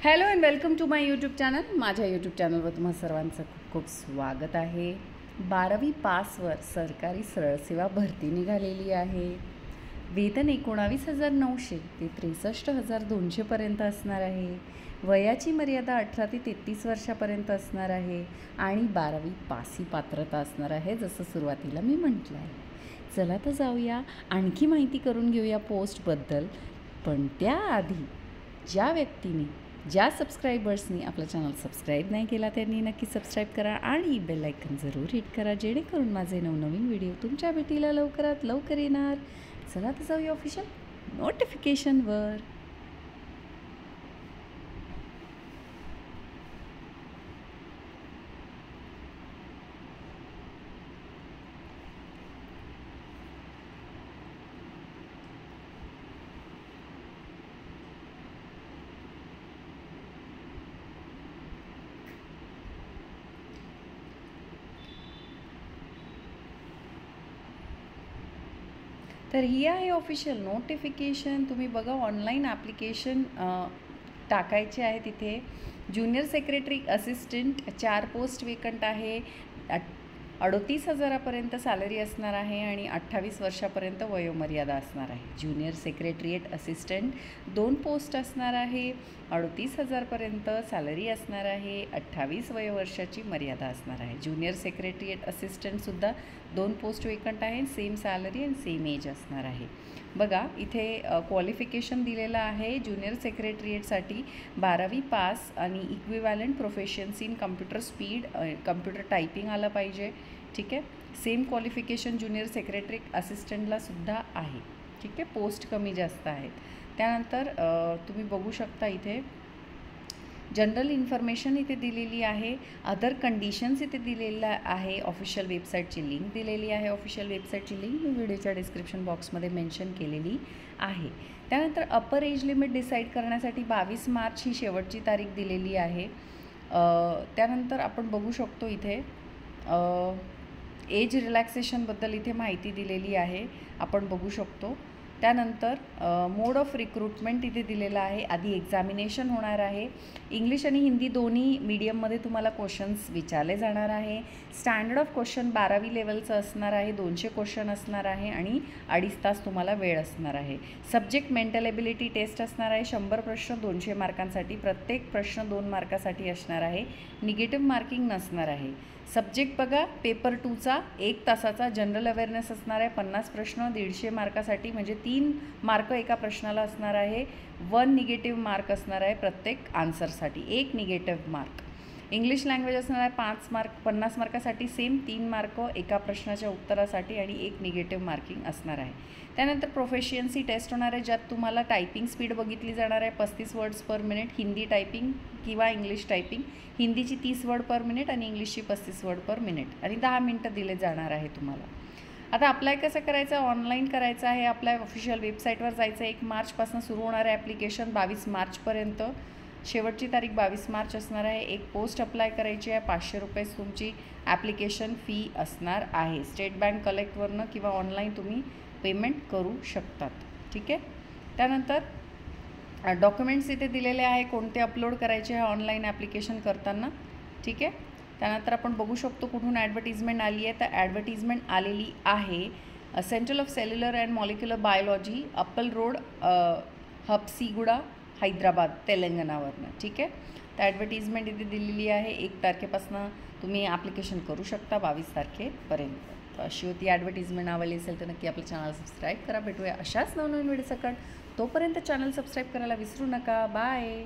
Hello and welcome to my YouTube channel. माझ्या YouTube चॅनलवर तुम्हा सर्वांचं खूप खूप स्वागत आहे. 12वी पासवर सरकारी सरळ सेवा भरती निघालेली आहे. वेतन 19,900 ते 63,200पर्यंत असणार आहे. वयाची मर्यादा 18 ते 33 वर्षापर्यंत असणार आहे आणि 12वी पास ही पात्रता असणार आहे, जसं सुरुवातीला मी म्हटलं आहे. चला तर जाऊया, आणखी माहिती करून घेऊया पोस्टबद्दल. पण त्याआधी ज्या सबस्क्रायबर्सनी आपलं चॅनल सबस्क्राईब नाही केला त्यांनी नक्की सबस्क्राईब करा आणि बेल आयकन जरूर हिट करा, जेणेकरून माझे नवनवीन व्हिडिओ तुमच्या भेटीला लवकरात लवकर येणार. चला तर जाऊया ऑफिशियल नोटिफिकेशनवर. तर ही आहे ऑफिशियल नोटिफिकेशन. तुम्ही बघा, ऑनलाईन ॲप्लिकेशन टाकायचे आहे. तिथे junior secretary assistant 4 post vacant आहे. 38,000पर्यंत सॅलरी असणार आहे आणि 28 वर्षापर्यंत वयोमर्यादा असणार आहे. ज्युनियर सेक्रेटरिएट असिस्टंट 2 पोस्ट असणार आहे. 38,000पर्यंत सॅलरी असणार आहे. 28 वयोवर्षाची मर्यादा असणार आहे. ज्युनियर सेक्रेटरिएट असिस्टंटसुद्धा 2 पोस्ट वेकंट आहे. सेम सॅलरी आणि सेम एज असणार आहे. बघा, इथे क्वालिफिकेशन दिलेलं आहे. ज्युनियर सेक्रेटरिएटसाठी 12वी पास आणि equivalent प्रोफेशन्सी in computer speed, computer typing आलं पाहिजे. ठीक आहे. सेम क्वालिफिकेशन ज्युनियर सेक्रेटरी असिस्टंटला सुद्धा आहे. ठीक आहे. पोस्ट कमी जास्त आहेत. त्यानंतर तुम्ही बघू शकता इथे जनरल इन्फॉर्मेशन इथे दिलेली आहे. अदर कंडिशन्स इथे दिलेलं आहे. ऑफिशियल वेबसाईटची लिंक दिलेली आहे. ऑफिशियल वेबसाईटची लिंक मी व्हिडिओच्या डिस्क्रिप्शन बॉक्समध्ये मेन्शन केलेली आहे. त्यानंतर अपर एज लिमिट डिसाईड करण्यासाठी 22 मार्च ही शेवटची तारीख दिलेली आहे. त्यानंतर आपण बघू शकतो इथे एज रिलॅक्सेशनबद्दल इथे माहिती दिलेली आहे, आपण बघू शकतो. त्यानंतर मोड ऑफ रिक्रुटमेंट इथे दिलेला आहे. आधी एक्झामिनेशन होणार आहे. इंग्लिश आणि हिंदी दोन्ही मीडियममध्ये तुम्हाला क्वेश्चन्स विचारले जाणार आहे. स्टँडर्ड ऑफ क्वेश्चन 12वी लेवलचं असणार आहे. 200 क्वेश्चन असणार आहे आणि 2.5 तास तुम्हाला वेळ असणार आहे. सब्जेक्ट मेंटल एबिलिटी टेस्ट असणार आहे. 100 प्रश्न 200 मार्कांसाठी. प्रत्येक प्रश्न 2 मार्कासाठी असणार आहे. निगेटिव्ह मार्किंग नसणार आहे. सब्जेक्ट बघा, पेपर 2चा 1 तासाचा जनरल अवेअरनेस असणार आहे. 50 प्रश्न 150 मार्कासाठी, म्हणजे 3 मार्क एका प्रश्नाला असणार आहे. 1 निगेटिव्ह मार्क असणार आहे प्रत्येक आन्सरसाठी. 1 निगेटिव्ह मार्क. इंग्लिश लँग्वेज असणार आहे 5 मार्क 50 मार्कासाठी. सेम 3 मार्क एका प्रश्नाच्या उत्तरासाठी आणि 1 निगेटिव्ह मार्किंग असणार आहे. त्यानंतर प्रोफेशियन्सी टेस्ट होणार आहे, ज्यात तुम्हाला टायपिंग स्पीड बघितली जाणार आहे. 35 words per minute Hindi typing किंवा इंग्लिश टायपिंग. हिंदीची 30 वर्ड पर मिनिट आणि इंग्लिशची 35 वर्ड पर मिनिट आणि 10 मिनटं दिले जाणार आहे तुम्हाला. आता अप्लाय कसं करायचं? ऑनलाईन करायचं आहे. आपल्या ऑफिशियल वेबसाईटवर जायचं. 1 मार्चपासून सुरू होणार आहे ॲप्लिकेशन. 22 मार्चपर्यंत. शेवटची तारीख 22 मार्च असणार आहे. 1 पोस्ट अप्लाय करायची आहे. 500 रुपये तुमची ॲप्लिकेशन फी असणार आहे. स्टेट बँक कलेक्टवरनं किंवा ऑनलाईन तुम्ही पेमेंट करू शकतात. ठीक आहे. त्यानंतर डॉक्युमेंट्स इथे दिलेले आहे, कोणते अपलोड करायचे आहे ऑनलाईन ॲप्लिकेशन करताना. ठीक आहे. त्यानंतर आपण बघू शकतो कुठून ॲडव्हर्टिजमेंट आली आहे. तर ॲडव्हर्टिजमेंट आलेली आहे centre of cellular and molecular biology, Uppal road, Habsiguda, Hyderabad, तेलंगणावरनं. ठीक आहे. तर ॲडव्हर्टिजमेंट इथे दिलेली आहे. 1 तारखेपासून तुम्ही ॲप्लिकेशन करू शकता 22 तारखेपर्यंत. अशी होती ॲडव्हर्टिजमेंट. आवडली असेल तर नक्की आपलं चॅनल सबस्क्राईब करा. भेटूया अशाच नवनवीन व्हिडिओ सकट. तोपर्यंत चॅनल सबस्क्राईब करायला विसरू नका. बाय.